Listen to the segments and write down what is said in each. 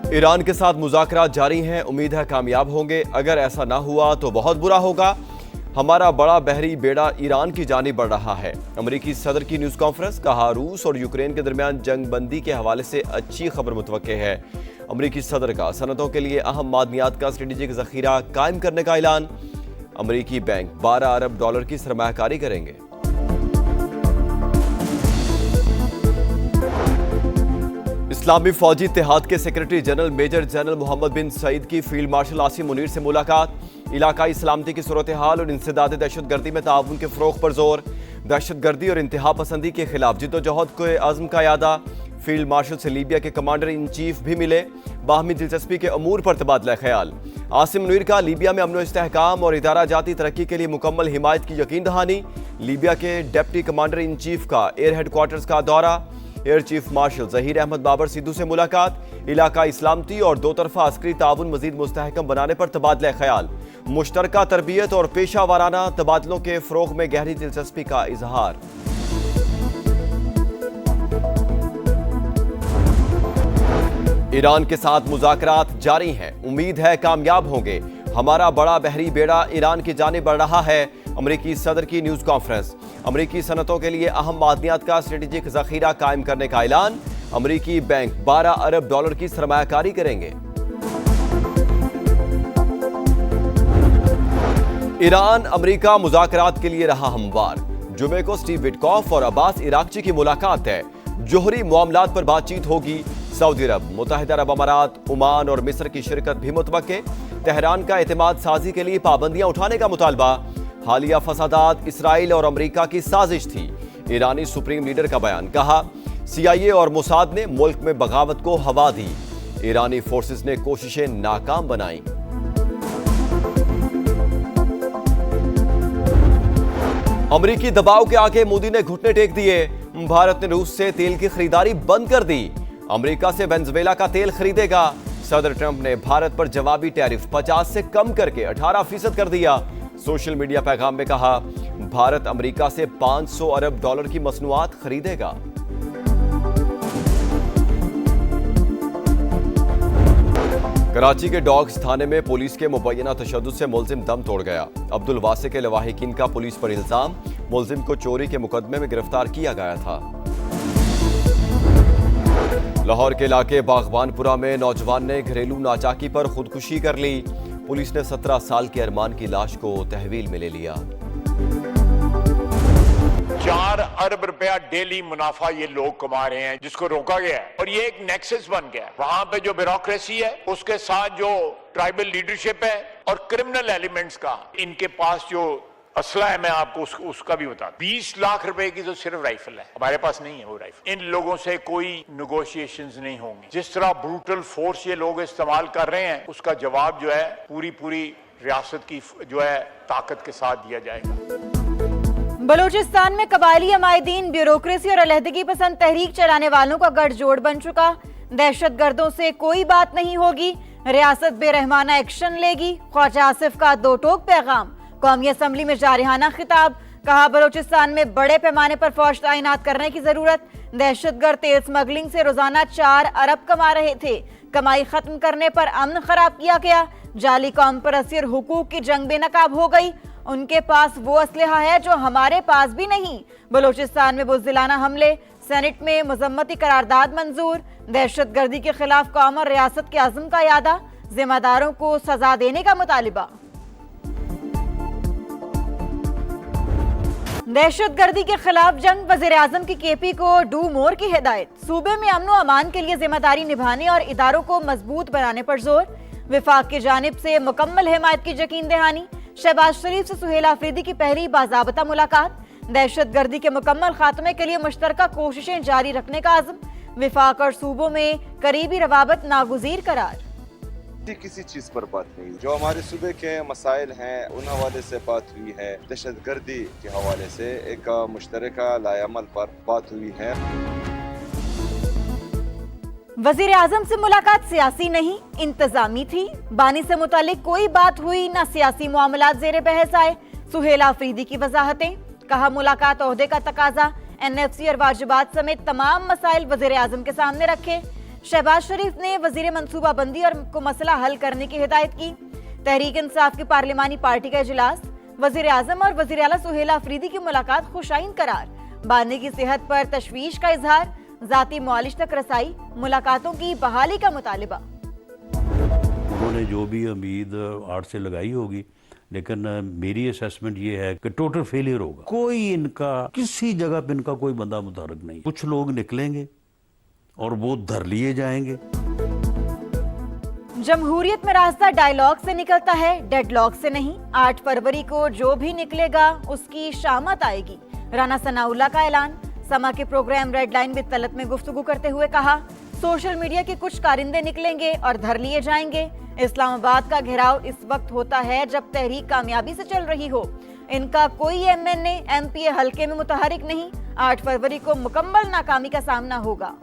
Iran के साथ मुज़ाकरात जारी हैं, उम्मीद है कामयाब होंगे। अगर ऐसा ना हुआ तो बहुत बुरा होगा। हमारा बड़ा बहरी बेड़ा ईरान की जानिब बढ़ रहा है। अमेरिकी सदर की न्यूज़ कॉन्फ्रेंस, कहा रूस और यूक्रेन के दरमियान जंग बंदी के हवाले से अच्छी खबर मुतवक्के है। अमेरिकी सदर का सनतों के लिए अहम मादनियात का स्ट्रेटेजिक जखीरा कायम करने का ऐलान। अमेरिकी बैंक $12 अरब की सरमायाकारी करेंगे। इस्लामी फौजी इत्तेहाद के secretary general major general Mohammed bin Saeed की फील्ड मार्शल आसिम मुनीर से मुलाकात। इलाकाई सलामती की सूरत हाल और इंसदाद दहशतगर्दी में ताउन के फ़रोग़ पर जोर। दहशतगर्दी और इंतहा पसंदी के खिलाफ जिद्दोजहद के आज़म का यादा। फील्ड मार्शल से लीबिया के कमांडर इन चीफ भी मिले। बाहमी दिलचस्पी के अमूर पर तबादला ख्याल। आसिम मुनीर का लीबिया में अमन इस्तेहकाम और इदारा जाती तरक्की के लिए मुकम्मल हिमायत की यकीन दहानी। लीबिया के डिप्टी कमांडर इन चीफ का एयर हेडक्वार्टर्स का दौरा। Air chief marshal Zaheer Ahmed Babar Sidhu से मुलाकात। इलाकाई इस्लामती और दो तरफा अस्करी ताउन मजीद मुस्तहकम बनाने पर तबादला ख्याल। मुश्तरका तरबियत और पेशा वाराना तबादलों के फ़रोग़ में गहरी दिलचस्पी का इजहार। ईरान के साथ मुज़ाकरात जारी हैं, उम्मीद है कामयाब होंगे। हमारा बड़ा बहरी बेड़ा ईरान की जानिब बढ़ रहा है। अमेरिकी सदर की न्यूज़ कॉन्फ्रेंस, अमेरिकी सनतों के लिए अहम मादनियात का स्ट्रेटेजिक जखीरा कायम करने का ऐलान। अमेरिकी बैंक $12 अरब की सरमायाकारी करेंगे। ईरान अमेरिका मुज़ाकरात के लिए रहा हमवार। जुमे को स्टीव विटकॉफ और अब्बास इराक्ची की मुलाकात है। जोहरी मामलात पर बातचीत होगी। सऊदी अरब, मुत्तहिदा अरब अमारात, ओमान और मिस्र की शिरकत भी मुतवक्के। तेहरान का एतमाद साजी के लिए पाबंदियां उठाने का मुतालबा। हालिया फसादात इसराइल और अमेरिका की साजिश थी। ईरानी सुप्रीम लीडर का बयान, कहा CIA और मोसाद ने मुल्क में बगावत को हवा दी। ईरानी फोर्सेस ने कोशिशें नाकाम बनाई। अमेरिकी दबाव के आगे मोदी ने घुटने टेक दिए। भारत ने रूस से तेल की खरीदारी बंद कर दी। अमेरिका से वेनेजुएला का तेल खरीदेगा। सदर ट्रंप ने भारत पर जवाबी टैरिफ 50 से कम करके 18% कर दिया। सोशल मीडिया पैगाम में कहा, भारत अमेरिका से $500 अरब की मसनूआत खरीदेगा। कराची के डॉग्स थाने में पुलिस के मुबैना तशद्दुद से मुलजिम दम तोड़ गया। अब्दुल वासे के लवाहिकीन का पुलिस पर इल्जाम। मुलजिम को चोरी के मुकदमे में गिरफ्तार किया गया था। लाहौर के इलाके बागबानपुरा में नौजवान ने घरेलू नाचाकी पर खुदकुशी कर ली। पुलिस ने 17 साल के अरमान की लाश को तहवील में ले लिया। 4 अरब रुपया डेली मुनाफा ये लोग कमा रहे हैं, जिसको रोका गया है और ये एक नेक्सस बन गया है। वहां पे जो ब्यूरोक्रेसी है, उसके साथ जो ट्राइबल लीडरशिप है और क्रिमिनल एलिमेंट्स का, इनके पास जो असला है, मैं आपको उसका भी बता। 20 लाख रुपए की तो सिर्फ राइफल है, हमारे पास नहीं है वो राइफल। इन लोगों से कोई नेगोशिएशंस नहीं होंगे। जिस तरह ब्रूटल फोर्स ये लोग इस्तेमाल कर रहे हैं, उसका जवाब जो है पूरी रियासत की जो है ताकत के साथ दिया जाएगा। बलूचिस्तान में कबायली अमायदीन ब्यूरोक्रेसी और अलहदगी पसंद तहरीक चलाने वालों का गठजोड़ बन चुका। दहशतगर्दों से कोई बात नहीं होगी, रियासत बेरहमाना एक्शन लेगी। ख्वाजा आसिफ का दो टोक पैगाम। कौमी असम्बली में जारहाना खिताब, कहा बलूचिस्तान में बड़े पैमाने पर फौज तैनात करने की जरूरत। दहशतगर्द तेल स्मगलिंग से रोजाना 4 अरब कमा रहे थे। कमाई खत्म करने पर अमन खराब किया गया। जाली कौम परस्ती और हुकूक की जंग बेनकाब हो गई। उनके पास वो असलहा है जो हमारे पास भी नहीं। बलूचिस्तान में बुज़दिलाना हमले, सेनेट में मजम्मती करारदाद मंजूर। दहशतगर्दी के खिलाफ कौम और रियासत के आज़म का यादा, जिम्मेदारों को सजा देने का मुतालिबा। दहशतगर्दी के खिलाफ जंग, वज़ीर आज़म की KP को डू मोर की हिदायत। सूबे में अमन और अमान के लिए जिम्मेदारी निभाने और इदारों को मजबूत बनाने पर जोर। विफाक की जानिब से मुकम्मल हिमायत की यकीन दहानी। शहबाज शरीफ से सुहेल आफरीदी की पहली बाज़ाबता मुलाकात। दहशतगर्दी के मुकम्मल खात्मे के लिए मुश्तरका कोशिशें जारी रखने का आज़म। विफाक और सूबों में करीबी रवाबत नागुज़ीर करार। किसी चीज पर बात नहीं, जो हमारे सूबे के मसाइल हैं उन हवाले से बात हुई है। दहशतगर्दी के हवाले से एक मुश्तरका लाएअमल पर बात हुई है। वजीर आजम से मुलाकात सियासी नहीं इंतजामी थी। बानी से मुतालिक कोई बात हुई ना सियासी मामलात ज़ेरे बहस आए। सुहेल आफरीदी की वजाहतें, कहा मुलाकात ओहदे का तकाजा। NFC और वाजिबात समेत तमाम मसाइल वजीर आजम के सामने रखे। शहबाज शरीफ ने वजीर मंसूबाबंदी और को मसला हल करने की हिदायत की। तहरीक इंसाफ की पार्लिमानी पार्टी का इजलास, वजीर आजम और वजीर आला सुहेल आफरीदी की मुलाकात खुशाइन करार, बानी की सेहत पर तशवीश का इजहार, जाती मुआलिज तक रसाई, मुलाकातों की बहाली का मुतालिबा। उन्होंने जो भी उम्मीद आर्ट से लगाई होगी, लेकिन मेरी असेसमेंट ये है कि टोटल फेलियर होगा। कोई इनका किसी जगह पे इनका कोई बंदा मुतारक नहीं। कुछ लोग निकलेंगे और वो धर लिए जाएंगे। जमहूरियत में रास्ता डायलॉग से निकलता है, डेडलॉक से नहीं। 8 फरवरी को जो भी निकलेगा उसकी शामत आएगी, राना सनाउल्लाह का ऐलान। समा के programme red line with Talat में गुफ्तगू करते हुए कहा, सोशल मीडिया के कुछ कारिंदे निकलेंगे और धर लिए जाएंगे। इस्लामाबाद का घेराव इस वक्त होता है जब तहरीक कामयाबी से चल रही हो। इनका कोई एमएनए एमपीए हल्के में मुतहरिक नहीं। 8 फरवरी को मुकम्मल नाकामी का सामना होगा।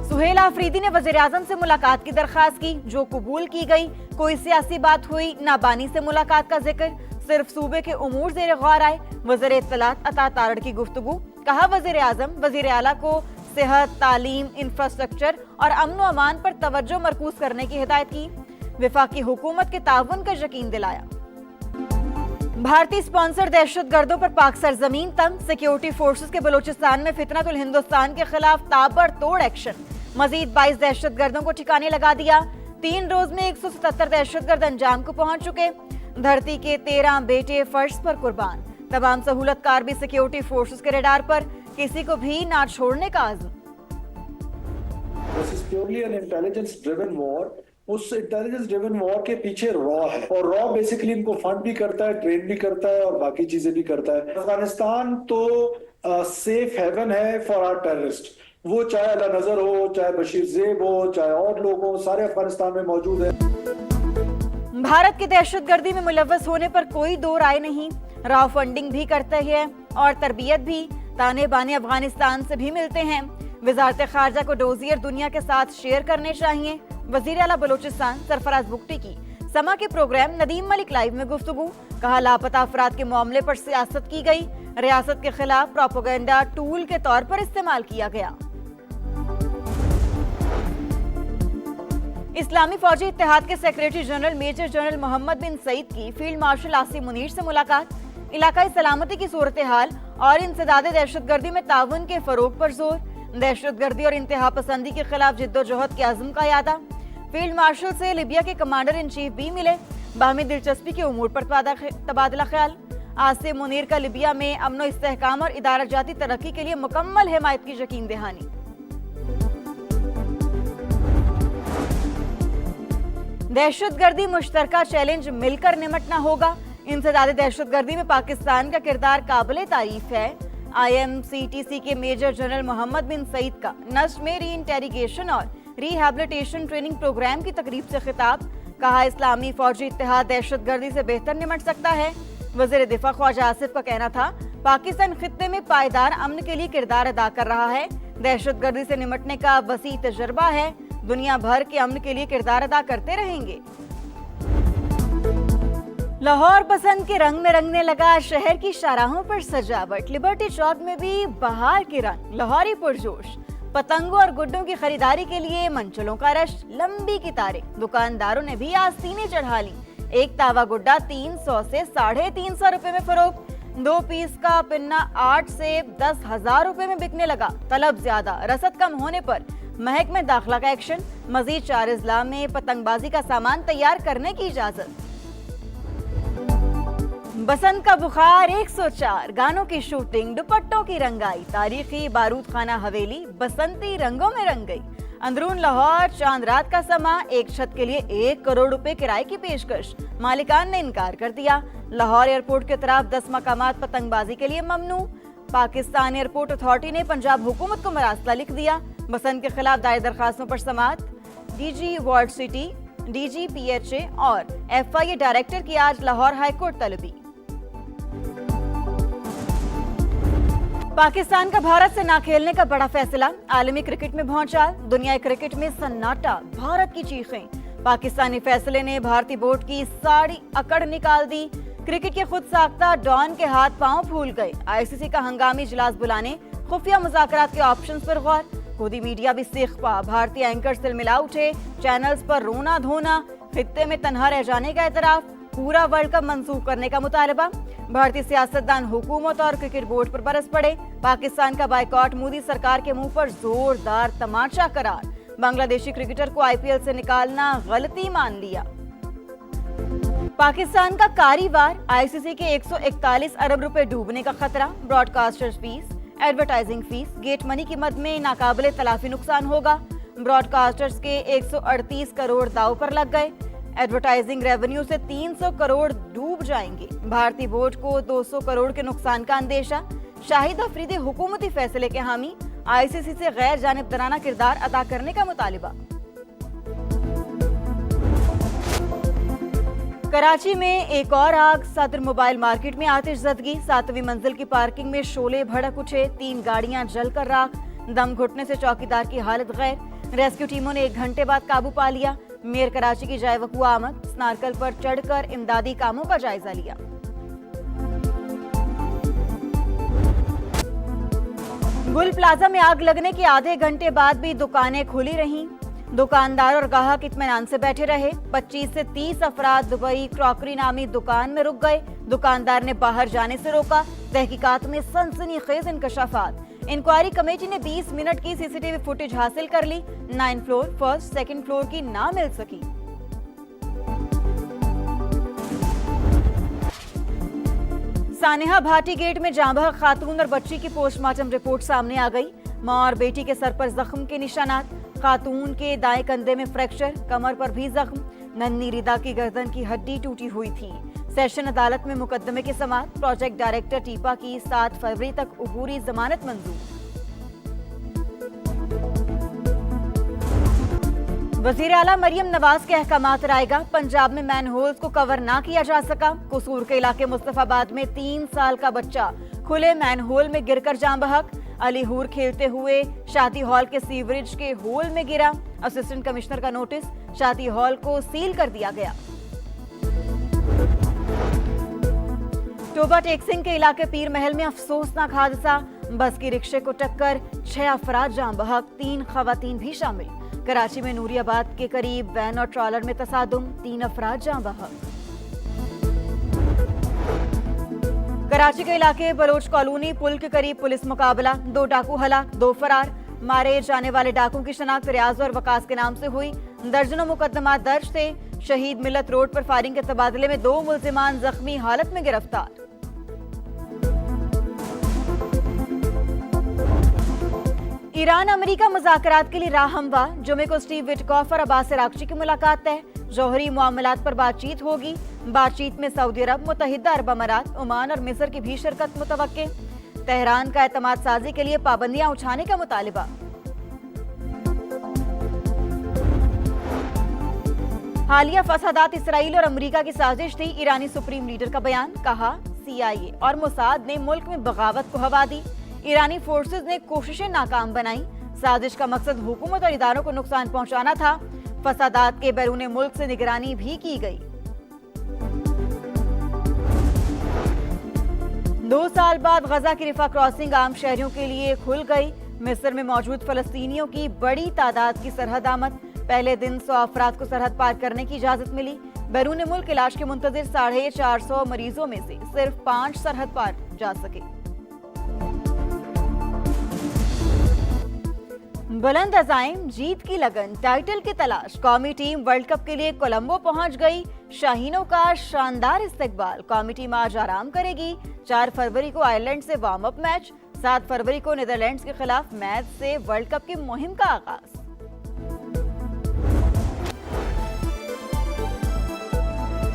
सुहेल आफरीदी ने वजीर आजम से मुलाकात की दरखास्त की, जो कबूल की गई। कोई सियासी बात हुई ना, बानी से मुलाकात का जिक्र, सिर्फ सूबे के उमूर ज़ेर गौर आए। वज़ीर इत्तलात अता तारड़ की गुफ्तगू, कहा वजीर आजम वजीर आला को सेहत, तालीम, इंफ्रास्ट्रक्चर और अमन व अमान पर तवज्जो मरकूज करने की हिदायत की। वफाकी हुकूमत के ताउन का यकीन दिलाया। भारतीय स्पॉन्सर दहशतगर्दों पर पाक सरजमीन तंग, सिक्योरिटी फोर्सेस के बलूचिस्तान में फितनतुल हिंदुस्तान के खिलाफ ताबड़तोड़ एक्शन। मजीद 22 दहशतगर्दों को ठिकाने लगा दिया। 3 रोज में 177 दहशतगर्द अंजाम को पहुंच चुके। धरती के 13 बेटे फर्श पर कुर्बान। तमाम सहूलतकार भी सिक्योरिटी फोर्सेस के रडार पर, किसी को भी ना छोड़ने का आज़म। This is purely an intelligence driven war. उस इंटेलिजेंस ड्रिवन वॉर के पीछे रॉ है, और रॉ बेसिकली इनको फंड भी करता है, ट्रेन भी करता है और बाकी चीजें भी करता है। अफगानिस्तान तो सेफ हेवन है फॉर आवर टेररिस्ट। वो चाहे अला नजर हो, चाहे बशीर ज़ेब हो, चाहे और लोग हो, सारे अफगानिस्तान में मौजूद है। भारत की दहशतगर्दी में मुलव्वस होने पर कोई दो राय नहीं। राव फंडिंग भी करते हैं और तरबियत भी। ताने बाने अफगानिस्तान से भी मिलते हैं। वजारत खारजा को डोजियर दुनिया के साथ शेयर करने चाहिए। वजीर आला बलूचिस्तान सरफराज बुगटी की समा के प्रोग्राम नदीम मलिक लाइव में गुफ्तगू, कहा लापता अफराद के मामले पर सियासत की गई, रियासत के खिलाफ प्रोपेगेंडा टूल के तौर पर इस्तेमाल किया गया। इस्लामी फौजी इत्तेहाद के secretary general major general Mohammed bin Saeed की फील्ड मार्शल आसिम मुनीर से मुलाकात, इलाकाई सलामती की सूरत हाल और इंसदाद दहशतगर्दी में ताउन के फरोग पर जोर, दहशतगर्दी और इंतहा पसंदी के खिलाफ जिद्दोजहद के अज़्म का यादा। फील्ड मार्शल से लीबिया के कमांडर इन चीफ भी मिले, बाहमी दिलचस्पी के उमूर पर तबादला ख्याल। आसिम मुनीर का लीबिया में अमनो इस्तेहकाम और इदारा जाती तरक्की के लिए मुकम्मल हिमायत की यकीन दहानी। दहशतगर्दी मुश्तरका चैलेंज मिलकर निमटना होगा। इंसदाद दहशतगर्दी में पाकिस्तान का किरदार काबिल तारीफ है। IMCTC के major general Mohammed bin Saeed का नस्र में री इंटेरिगेशन और रिहैबिलिटेशन ट्रेनिंग प्रोग्राम की तकरीब से खिताब, कहा इस्लामी फौजी इत्तेहाद दहशतगर्दी से बेहतर निमट सकता है। वज़ीर दिफा ख्वाजा आसिफ का कहना था, पाकिस्तान खित्ते में पायदार अमन के लिए किरदार अदा कर रहा है। दहशतगर्दी से निमटने का वसी तजर्बा है, दुनिया भर के अमन के लिए किरदार अदा करते रहेंगे। लाहौर बसंत के रंग में रंगने लगा, शहर की शाहराहों पर सजावट। लिबर्टी चौक में भी बहार के रंग, लाहौरी पुरजोश। पतंगों और गुड्डों की खरीदारी के लिए मंचलों का रश, लंबी कितारें। दुकानदारों ने भी आस्तीनें चढ़ा ली। एक तावा गुड्डा 300 से 350 रुपए में फरोख्त। 2 पीस का पिन्ना 8 से 10,000 रुपए में बिकने लगा। तलब ज्यादा, रसद कम होने पर महक में दाखिला का एक्शन। मजीद 4 अजला में पतंगबाजी का सामान तैयार करने की इजाजत। बसंत का बुखार 104, गानों की शूटिंग, दुपट्टों की रंगाई। तारीखी बारूद खाना हवेली बसंती रंगों में रंग गई। अंदरून लाहौर चांद रात का समा, एक छत के लिए 1 करोड़ रुपए किराए की पेशकश। मालिकान ने इनकार कर दिया। लाहौर एयरपोर्ट के तरफ 10 मकामात पतंगबाजी के लिए ममनू। पाकिस्तान एयरपोर्ट अथॉरिटी ने पंजाब हुकूमत को मरासला लिख दिया। बसंत के खिलाफ दायर दरखास्तों पर समाअत। DG ward city, DG PHA और FIA डायरेक्टर की आज लाहौर हाईकोर्ट तलबी। पाकिस्तान का भारत से ना खेलने का बड़ा फैसला, आलमी क्रिकेट में भौचाल, दुनिया क्रिकेट में सन्नाटा, भारत की चीखें। पाकिस्तानी फैसले ने भारतीय बोर्ड की सारी अकड़ निकाल दी। क्रिकेट के खुद साख्ता डॉन के हाथ पांव फूल गए। ICC का हंगामी इजलास बुलाने खुफिया मुज़ाकरात के ऑप्शंस पर गौर। खुदी मीडिया भी सीखपा, भारतीय एंकर से मिला उठे, चैनल्स पर रोना धोना, खित्ते में तन्हा रह जाने का एतराफ, पूरा वर्ल्ड कप मंसूख करने का मुतालबा। भारतीय सियासतदान हुकूमत और क्रिकेट बोर्ड पर बरस पड़े। पाकिस्तान का बायकॉट मोदी सरकार के मुंह पर जोरदार तमाचा करार। बांग्लादेशी क्रिकेटर को आईपीएल से निकालना गलती मान लिया। पाकिस्तान का कारीवार, आईसीसी के 141 अरब रुपए डूबने का खतरा। Broadcasters fees, advertising fees, get money की मद में नाकाबिले तलाफी नुकसान होगा। ब्रॉडकास्टर्स के 138 करोड़ दाव पर लग गए। एडवर्टाइजिंग रेवेन्यू से 300 करोड़ डूब जाएंगे। भारतीय बोर्ड को 200 करोड़ के नुकसान का अंदेशा। शाहिद अफरीदी हुकूमती फैसले के हामी, आईसीसी से गैर जानिबदाराना किरदार अदा करने का मुतालिबा। कराची में एक और आग, सदर मोबाइल मार्केट में आतिशज़दगी। 7वीं मंजिल की पार्किंग में शोले भड़क उठे, 3 गाड़ियां जलकर राख। दम घुटने से चौकीदार की हालत गैर। रेस्क्यू टीमों ने 1 घंटे बाद काबू पा लिया। मेयर कराची की जाए वकूआ आमद, स्नारकल पर चढ़कर इमदादी कामों का जायजा लिया। गुल प्लाजा में आग लगने के आधे घंटे बाद भी दुकानें खुली रहीं। दुकानदार और ग्राहक इत्मीनान से बैठे रहे। 25 से 30 अफराद दुबई क्रॉकरी नामी दुकान में रुक गए। दुकानदार ने बाहर जाने से रोका। तहकीकात में सनसनीखेज इंकशाफात। इंक्वायरी कमेटी ने 20 मिनट की सीसीटीवी फुटेज हासिल कर ली। 9 फ्लोर, फर्स्ट, सेकंड फ्लोर की ना मिल सकी। सानेहा भाटी गेट में जांबह खातून और बच्ची की पोस्टमार्टम रिपोर्ट सामने आ गई। मां और बेटी के सर पर जख्म के निशानात। खातून के दाएं कंधे में फ्रैक्चर, कमर पर भी जख्म। नन्ही रिदा की गर्दन की हड्डी टूटी हुई थी। सेशन अदालत में मुकदमे के समाअत। प्रोजेक्ट डायरेक्टर टीपा की 7 फरवरी तक उबूरी जमानत मंजूर। वजीर आला मरियम नवाज के अहकामात आएगा। पंजाब में मैनहोल्स को कवर ना किया जा सका। कसूर के इलाके मुस्तफाबाद में 3 साल का बच्चा खुले मैनहोल में गिरकर जान बहक। अलीहूर खेलते हुए शादी हॉल के सीवरेज के होल में गिरा। असिस्टेंट कमिश्नर का नोटिस, शादी हॉल को सील कर दिया गया। टोबा टेक्सिंग के इलाके पीर महल में अफसोसनाक हादसा। बस की रिक्शे को टक्कर, 6 अफराद जान बहक, 3 खवातीन भी शामिल। कराची में नूरियाबाद के करीब वैन और ट्रॉलर में तसादुम, 3 अफराद जान बहक। कराची के इलाके बलोच कॉलोनी पुल के करीब पुलिस मुकाबला। 2 डाकू हलाक, 2 फरार। मारे जाने वाले डाकुओं की शनाख्त रियाज और वकास के नाम से हुई। दर्जनों मुकदमा दर्ज थे। शहीद मिलत रोड पर फायरिंग के तबादले में 2 मुल्जिमान जख्मी हालत में गिरफ्तार। ईरान अमेरिका मुज़ाकरात के लिए राह हमवार। जुमे को स्टीव विटकॉफ और अब्बास अरागची की मुलाकात तय। जौहरी मामलात पर बातचीत होगी। बातचीत में सऊदी अरब, मुत्तहिदा अरब अमारात, ओमान और मिस्र की भी शिरकत मुतवक्के। तेहरान का एतमाद साजी के लिए पाबंदियां उठाने का मुतालिबा। हालिया फसादात इसराइल और अमेरिका की साजिश थी। ईरानी सुप्रीम लीडर का बयान, कहा CIA और मोसाद ने मुल्क में बगावत को हवा दी। ईरानी फोर्सेस ने कोशिशें नाकाम बनाई। साजिश का मकसद हुकूमत और इदारों को नुकसान पहुंचाना था। फसादात के बैरून मुल्क से निगरानी भी की गई। 2 साल बाद गजा की रिफा क्रॉसिंग आम शहरियों के लिए खुल गई। मिस्र में मौजूद फलस्तीनियों की बड़ी तादाद की सरहद आमद। पहले दिन 100 अफराद को सरहद पार करने की इजाजत मिली। बैरून मुल्क इलाज के मुंतजिर 450 मरीजों में से सिर्फ 5 सरहद पार जा सके। बुलंद अज़ाइम, जीत की लगन, टाइटल की तलाश। कौमी टीम वर्ल्ड कप के लिए कोलंबो पहुंच गई। शाहीनों का शानदार इस्तकबाल। कौमी टीम आज आराम करेगी। 4 फरवरी को आयरलैंड से वार्म अप मैच। 7 फरवरी को नीदरलैंड्स के खिलाफ मैच से वर्ल्ड कप की मुहिम का आगाज।